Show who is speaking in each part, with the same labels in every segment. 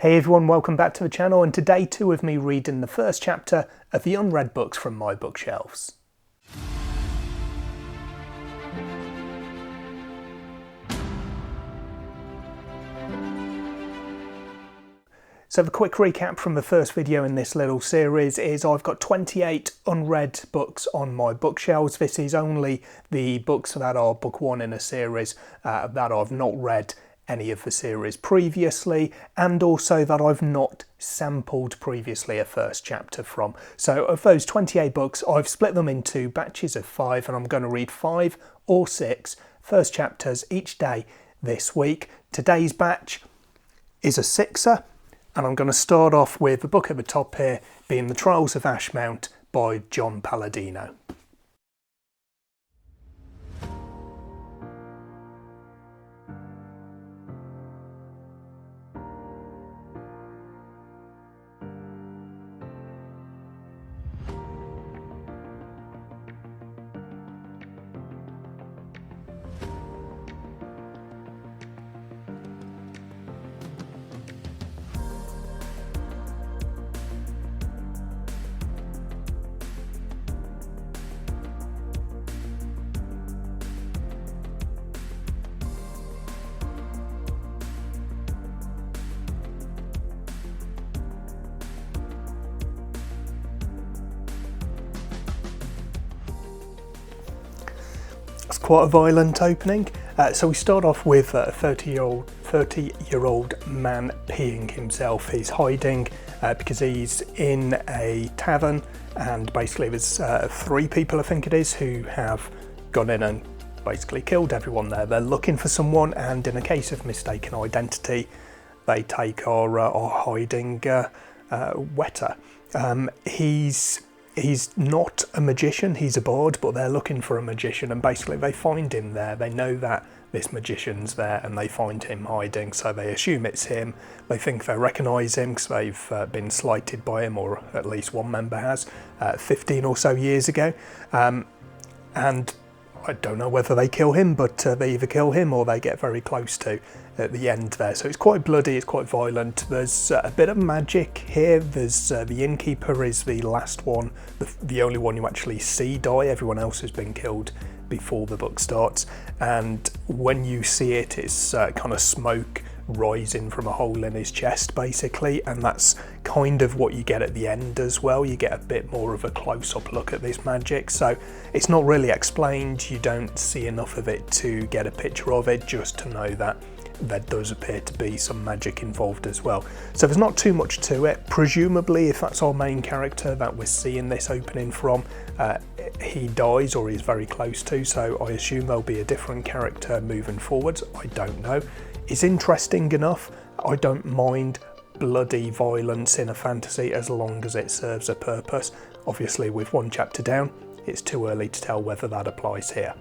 Speaker 1: Hey everyone, welcome back to the channel, and today too of me reading the first chapter of the unread books from my bookshelves. So the quick recap from the first video in this little series is I've got 28 unread books on my bookshelves. This is only the books that are book one in a series that I've not read any of the series previously, and also that I've not sampled previously a first chapter from. So of those 28 books, I've split them into batches of 5, and I'm going to read 5 or 6 first chapters each day this week. Today's batch is a 6er, and I'm going to start off with the book at the top here being The Trials of Ashmount by John Palladino. It's quite a violent opening. So we start off with a 30-year-old man peeing himself. He's hiding because he's in a tavern, and basically there's 3 people, I think it is, who have gone in and basically killed everyone there. They're looking for someone, and in a case of mistaken identity, they take our hiding wetter. He's not a magician, he's a bard, but they're looking for a magician, and basically they find him there. They know that this magician's there, and they find him hiding, so they assume it's him. They think they recognise him because they've been slighted by him, or at least one member has, 15 or so years ago. And I don't know whether they kill him, but they either kill him or they get very close to at the end there. So it's quite bloody, it's quite violent. There's a bit of magic here. There's the innkeeper is the last one, the only one you actually see die. Everyone else has been killed before the book starts. And when you see it, it's kind of smoke rising from a hole in his chest basically, and that's kind of what you get at the end as well. You get a bit more of a close-up look at this magic, so it's not really explained. You don't see enough of it to get a picture of it, just to know that there does appear to be some magic involved as well. So there's not too much to it. Presumably, if that's our main character that we're seeing this opening from, he dies or he's very close to, so I assume there'll be a different character moving forwards. I don't know. It's interesting enough. I don't mind bloody violence in a fantasy as long as it serves a purpose. Obviously, with one chapter down, it's too early to tell whether that applies here.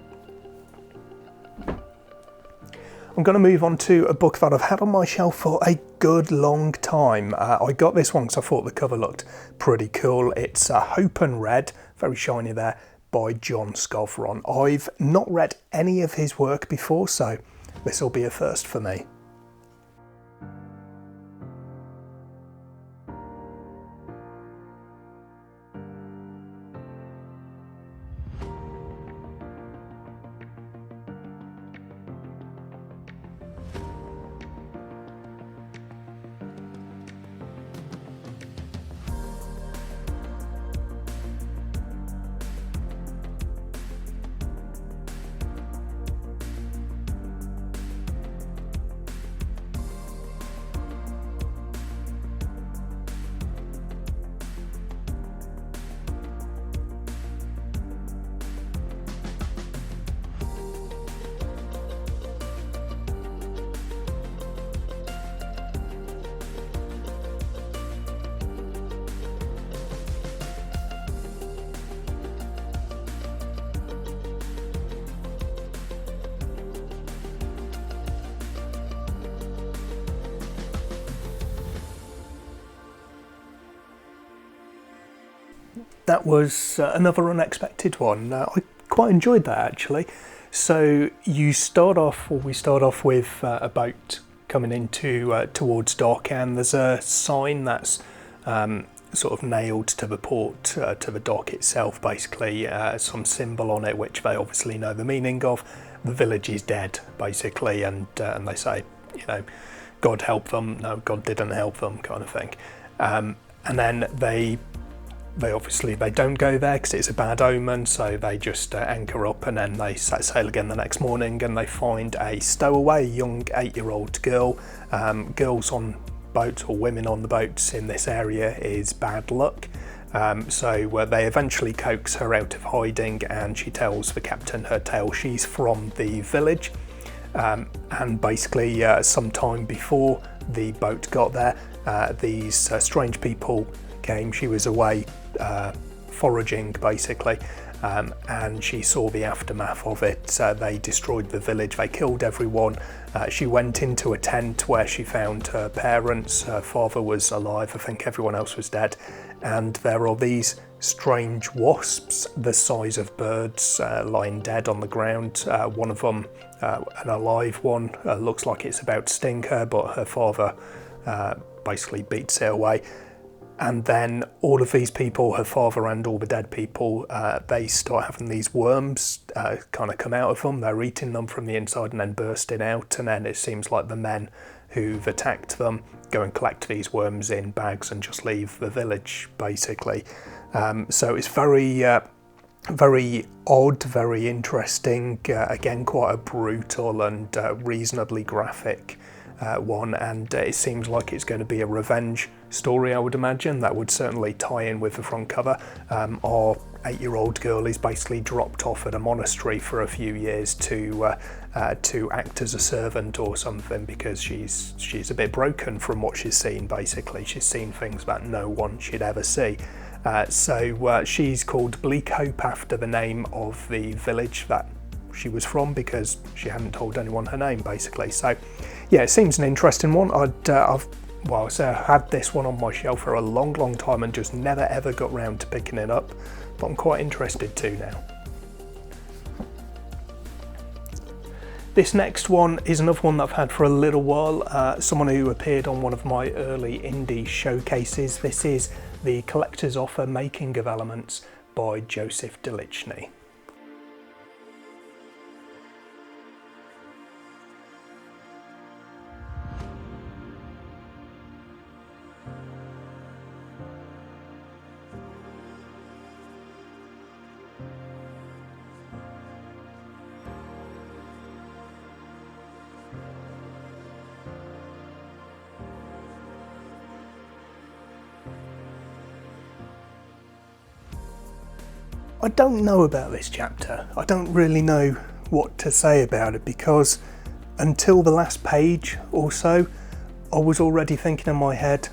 Speaker 1: I'm going to move on to a book that I've had on my shelf for a good long time. I got this one because I thought the cover looked pretty cool. It's Hope Unread, very shiny there, by John Scovron. I've not read any of his work before, so this will be a first for me. That was another unexpected one. I quite enjoyed that actually. So we start off with a boat coming into towards dock, and there's a sign that's sort of nailed to the port, to the dock itself, basically, some symbol on it which they obviously know the meaning of. The village is dead, basically, and they say, you know, God help them. No, God didn't help them, kind of thing. And then they obviously they don't go there because it's a bad omen, so they just anchor up, and then they set sail again the next morning, and they find a stowaway, a young 8-year-old girl. Girls on boats, or women on the boats in this area, is bad luck. So they eventually coax her out of hiding, and she tells the captain her tale. She's from the village, and basically sometime before the boat got there, these strange people came. She was away foraging, basically, and she saw the aftermath of it. They destroyed the village, they killed everyone. She went into a tent where she found her parents. Her father was alive, I think everyone else was dead, and there are these strange wasps the size of birds lying dead on the ground. One of them, an alive one, looks like it's about to sting her, but her father basically beats it away. And then all of these people, her father and all the dead people, they start having these worms kind of come out of them. They're eating them from the inside and then bursting out. And then it seems like the men who've attacked them go and collect these worms in bags and just leave the village, basically. So it's very odd, very interesting. Again, quite a brutal and reasonably graphic one, and it seems like it's going to be a revenge story, I would imagine. That would certainly tie in with the front cover. Our 8-year-old girl is basically dropped off at a monastery for a few years to act as a servant or something, because she's a bit broken from what she's seen. Basically, she's seen things that no one should ever see. So she's called Bleak Hope, after the name of the village that she was from, because she hadn't told anyone her name, basically. So yeah, it seems an interesting one. I've had this one on my shelf for a long time and just never ever got round to picking it up, but I'm quite interested to now. This next one is another one that I've had for a little while, someone who appeared on one of my early indie showcases. This is The Collector's Offer: Making of Elements by Joseph Delichny. I don't know about this chapter. I don't really know what to say about it, because until the last page or so, I was already thinking in my head,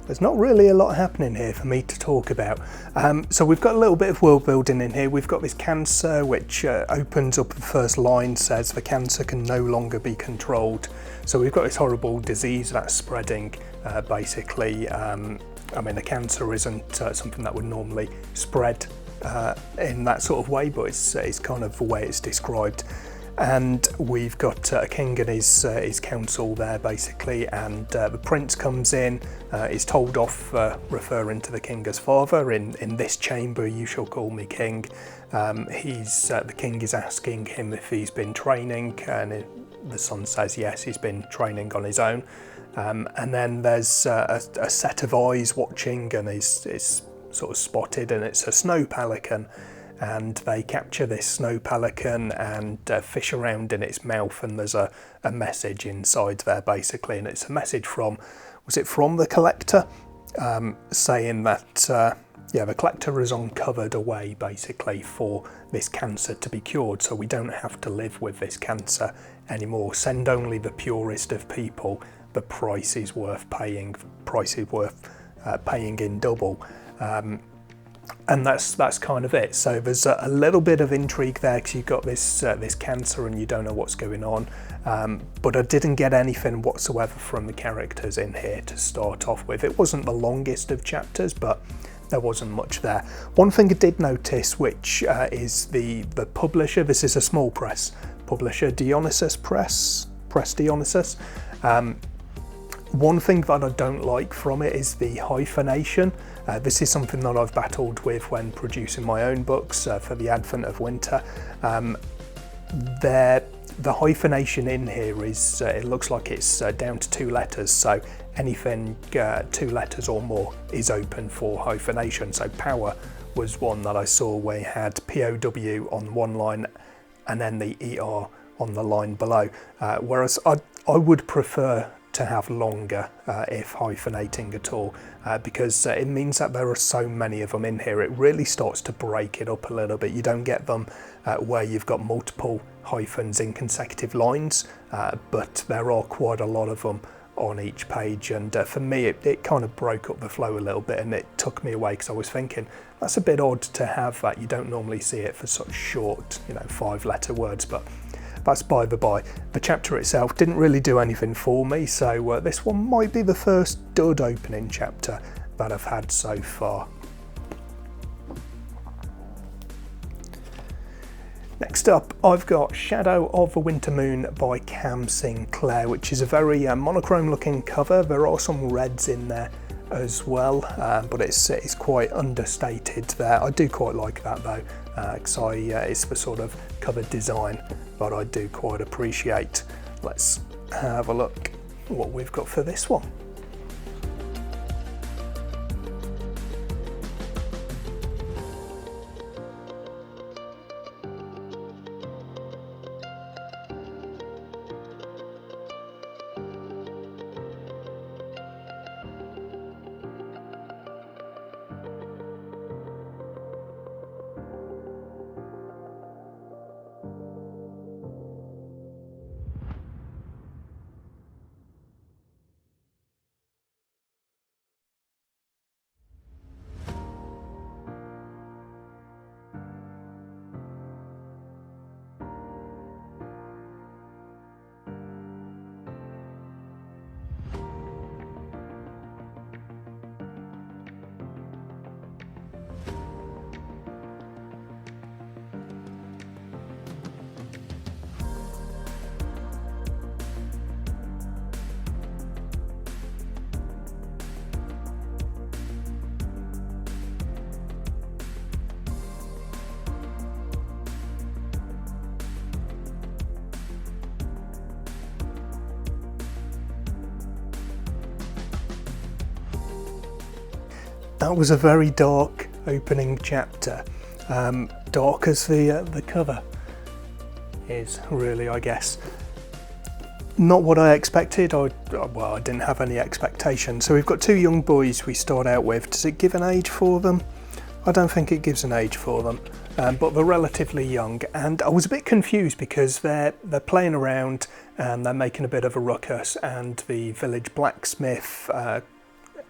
Speaker 1: there's not really a lot happening here for me to talk about. So we've got a little bit of world building in here. We've got this cancer, which opens up the first line, says the cancer can no longer be controlled. So we've got this horrible disease that's spreading, basically. I mean, a cancer isn't something that would normally spread in that sort of way, but it's kind of the way it's described. And we've got a king and his council there, basically, and the prince comes in, is told off, referring to the king as father. In this chamber you shall call me king. The king is asking him if he's been training, and the son says yes, he's been training on his own. And then there's a set of eyes watching, and is sort of spotted, and it's a snow pelican, and they capture this snow pelican and fish around in its mouth, and there's a message inside there, basically, and it's a message from the collector, saying that the collector has uncovered a way, basically, for this cancer to be cured, so we don't have to live with this cancer anymore. Send only the purest of people. The price is worth paying. Paying in double. And that's kind of it. So there's a little bit of intrigue there, because you've got this cancer and you don't know what's going on. But I didn't get anything whatsoever from the characters in here to start off with. It wasn't the longest of chapters, but there wasn't much there. One thing I did notice, which is the publisher. This is a small press publisher, Dionysus Press Dionysus. One thing that I don't like from it is the hyphenation. This is something that I've battled with when producing my own books for the advent of winter. The hyphenation in here is, it looks like it's down to 2 letters, so anything 2 letters or more is open for hyphenation. So power was one that I saw where you had POW on one line and then the ER on the line below, whereas I would prefer to have longer if hyphenating at all, because it means that there are so many of them in here. It really starts to break it up a little bit. You don't get them where you've got multiple hyphens in consecutive lines, but there are quite a lot of them on each page, and for me it kind of broke up the flow a little bit, and it took me away because I was thinking that's a bit odd to have that. You don't normally see it for such short, 5-letter words, but that's by the by. The chapter itself didn't really do anything for me, so this one might be the first dud opening chapter that I've had so far. Next up, I've got Shadow of the Winter Moon by Cam Sinclair, which is a very monochrome looking cover. There are some reds in there as well, but it's quite understated there. I do quite like that though, because it's the sort of cover design that I do quite appreciate. Let's have a look what we've got for this one. That was a very dark opening chapter, dark as the cover is really, I guess. Not what I expected. I didn't have any expectation. So we've got 2 young boys we start out with. Does it give an age for them? I don't think it gives an age for them, but they're relatively young, and I was a bit confused because they're playing around and they're making a bit of a ruckus, and the village blacksmith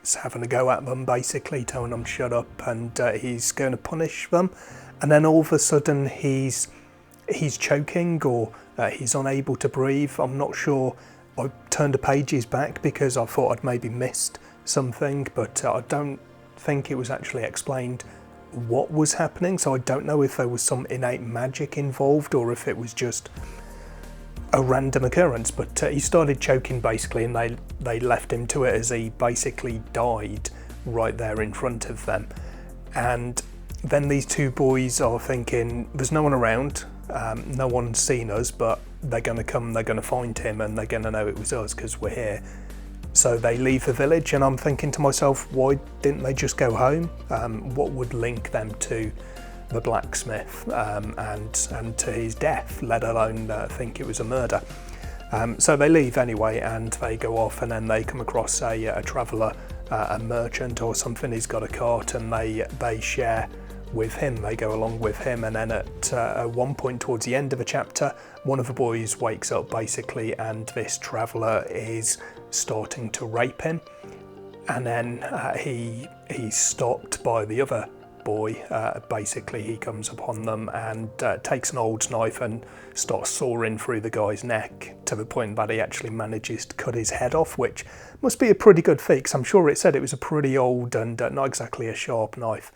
Speaker 1: is having a go at them, basically telling them shut up, and he's going to punish them, and then all of a sudden he's choking, or he's unable to breathe. I'm not sure. I turned the pages back because I thought I'd maybe missed something, but I don't think it was actually explained what was happening, so I don't know if there was some innate magic involved or if it was just a random occurrence. But he started choking basically, and they left him to it as he basically died right there in front of them. And then these 2 boys are thinking there's no one around, no one's seen us, but they're going to come, they're going to find him, and they're going to know it was us because we're here. So they leave the village, and I'm thinking to myself, why didn't they just go home? What would link them to the blacksmith and to his death, let alone think it was a murder? So they leave anyway, and they go off, and then they come across a traveller, a merchant or something. He's got a cart, and they share with him. They go along with him, and then at one point towards the end of the chapter, one of the boys wakes up basically, and this traveller is starting to rape him, and then he's stopped by the other boy. Basically he comes upon them and takes an old knife and starts sawing through the guy's neck to the point that he actually manages to cut his head off, which must be a pretty good feat, because I'm sure it said it was a pretty old and not exactly a sharp knife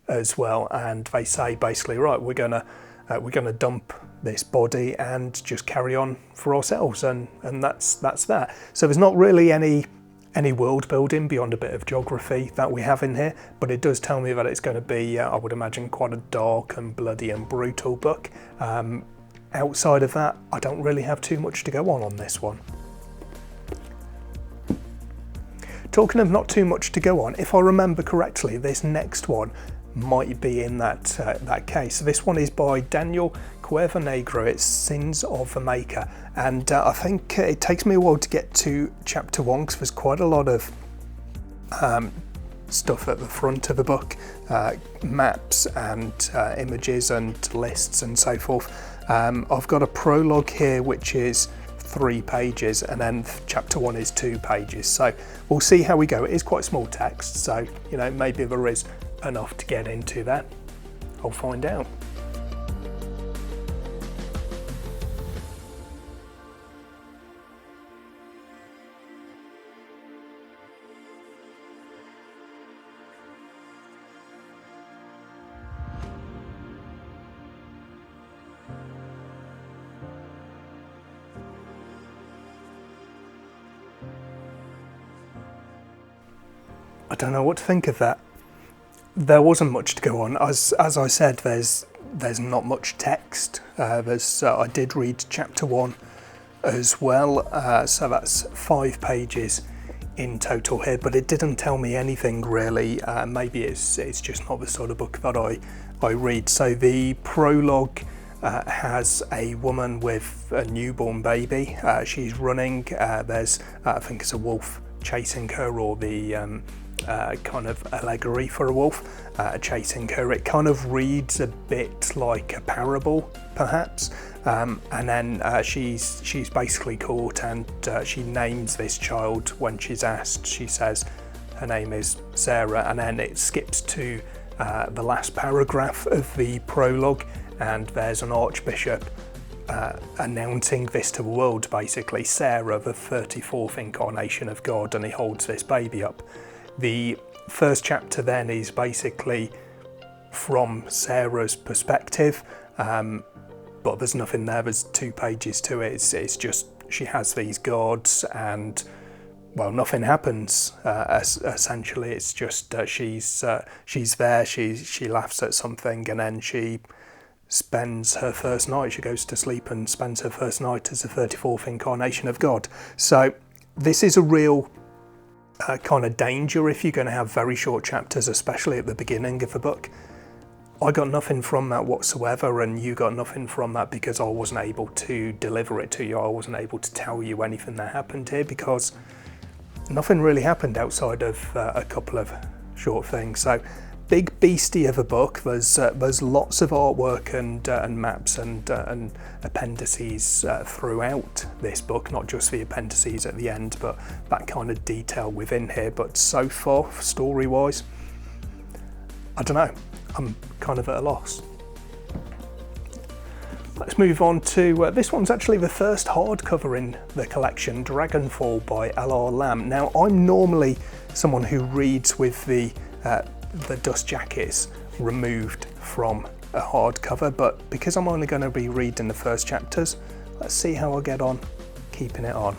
Speaker 1: as well. And they say basically, right, we're gonna we're going to dump this body and just carry on for ourselves, and that's that. So there's not really any world building beyond a bit of geography that we have in here, but it does tell me that it's going to be, I would imagine, quite a dark and bloody and brutal book. Outside of that, I don't really have too much to go on this one. Talking of not too much to go on, if I remember correctly, this next one might be in that case. So this one is by Daniel Cuervanegro. It's Sins of the Maker, and I think it takes me a while to get to chapter 1 because there's quite a lot of stuff at the front of the book, maps and images and lists and so forth. I've got a prologue here which is 3 pages, and then chapter 1 is 2 pages, so we'll see how we go. It is quite small text, so maybe there is enough to get into that. I'll find out. I don't know what to think of that. There wasn't much to go on. As I said, there's not much text. I did read chapter 1 as well, so that's 5 pages in total here, but it didn't tell me anything really. Maybe it's just not the sort of book that I read. So the prologue has a woman with a newborn baby. She's running. There's I think it's a wolf chasing her, or the kind of allegory for a wolf chasing her. It kind of reads a bit like a parable, perhaps, and then she's basically caught, and she names this child when she's asked. She says her name is Sarah, and then it skips to the last paragraph of the prologue, and there's an archbishop announcing this to the world, basically, Sarah, the 34th incarnation of God, and he holds this baby up. The first chapter then is basically from Sarah's perspective, but there's nothing there. There's 2 pages to it. It's just she has these gods, and well, nothing happens. Essentially, it's just she's there. She laughs at something, and then she spends her first night. She goes to sleep and spends her first night as the 34th incarnation of God. So this is a real kind of danger if you're going to have very short chapters, especially at the beginning of the book. I got nothing from that whatsoever, and you got nothing from that because I wasn't able to deliver it to you. I wasn't able to tell you anything that happened here because nothing really happened outside of a couple of short things. So big beastie of a book. There's lots of artwork and maps and appendices throughout this book, not just the appendices at the end, but that kind of detail within here. But so far, story-wise, I don't know. I'm kind of at a loss. Let's move on to this one's actually the first hardcover in the collection, Dragonfall by L.R. Lamb. Now, I'm normally someone who reads with the dust jackets removed from a hardcover, but because I'm only going to be reading the first chapters, let's see how I get on keeping it on.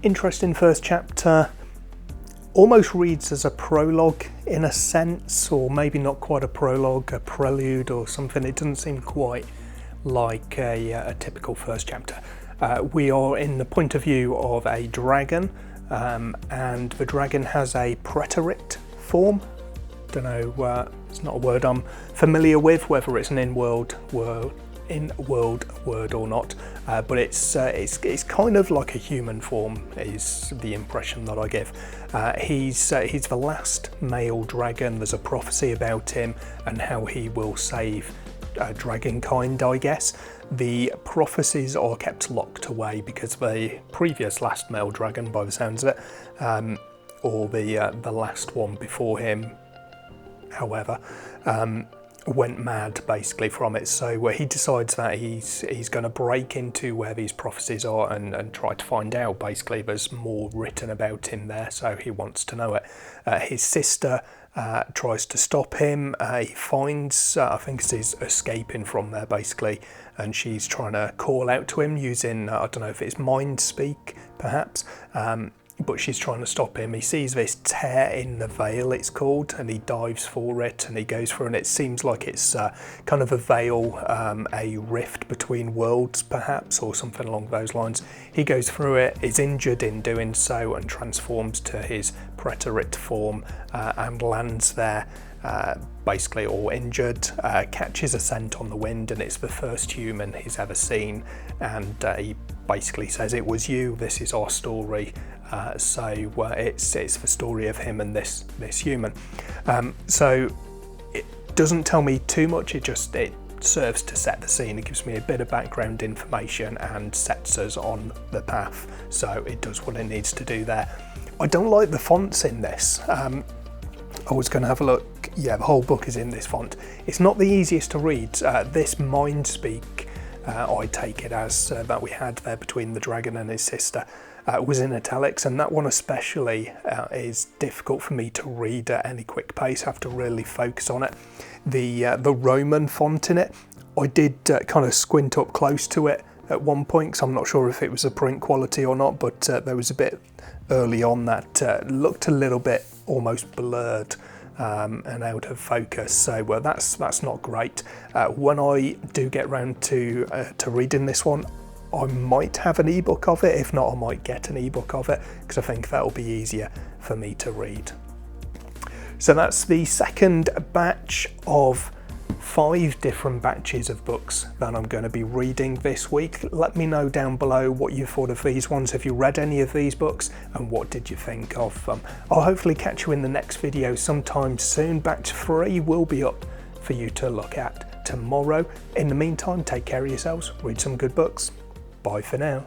Speaker 1: Interesting first chapter, almost reads as a prologue in a sense, or maybe not quite a prologue, a prelude or something. It doesn't seem quite like a typical first chapter. We are in the point of view of a dragon, and the dragon has a preterite form. Don't know, it's not a word I'm familiar with, whether it's an in-world in world word or not, but it's kind of like a human form is the impression that I give. He's the last male dragon. There's a prophecy about him and how he will save dragonkind, I guess. The prophecies are kept locked away because the previous last male dragon, by the sounds of it, or the last one before him, however, went mad basically from it. So he decides that he's going to break into where these prophecies are and try to find out. Basically, there's more written about him there, so he wants to know it. His sister tries to stop him. He finds, I think he's escaping from there basically, and she's trying to call out to him using, I don't know if it's mind speak perhaps, but she's trying to stop him. He sees this tear in the veil, it's called, and he dives for it and he goes for it, and it seems like it's kind of a veil, a rift between worlds perhaps, or something along those lines. He goes through it, is injured in doing so, and transforms to his preterite form and lands there basically all injured, catches a scent on the wind, and it's the first human he's ever seen, and he basically says, "It was you, this is our story." So it's the story of him and this human. So it doesn't tell me too much, it serves to set the scene. It gives me a bit of background information and sets us on the path, so it does what it needs to do there. I don't like the fonts in this. I was going to have a look. Yeah, the whole book is in this font. It's not the easiest to read. This mind speak, I take it as that we had there between the dragon and his sister, was in italics, and that one especially is difficult for me to read at any quick pace. I have to really focus on it. The Roman font in it, I did kind of squint up close to it at one point, because I'm not sure if it was a print quality or not, but there was a bit early on that looked a little bit almost blurred and out of focus, so that's not great. When I do get round to reading this one, I might have an ebook of it. If not, I might get an ebook of it, because I think that'll be easier for me to read. So that's the second batch of 5 different batches of books that I'm going to be reading this week. Let me know down below what you thought of these ones. Have you read any of these books, and what did you think of them? I'll hopefully catch you in the next video sometime soon. Batch 3 will be up for you to look at tomorrow. In the meantime, take care of yourselves, read some good books. Bye for now.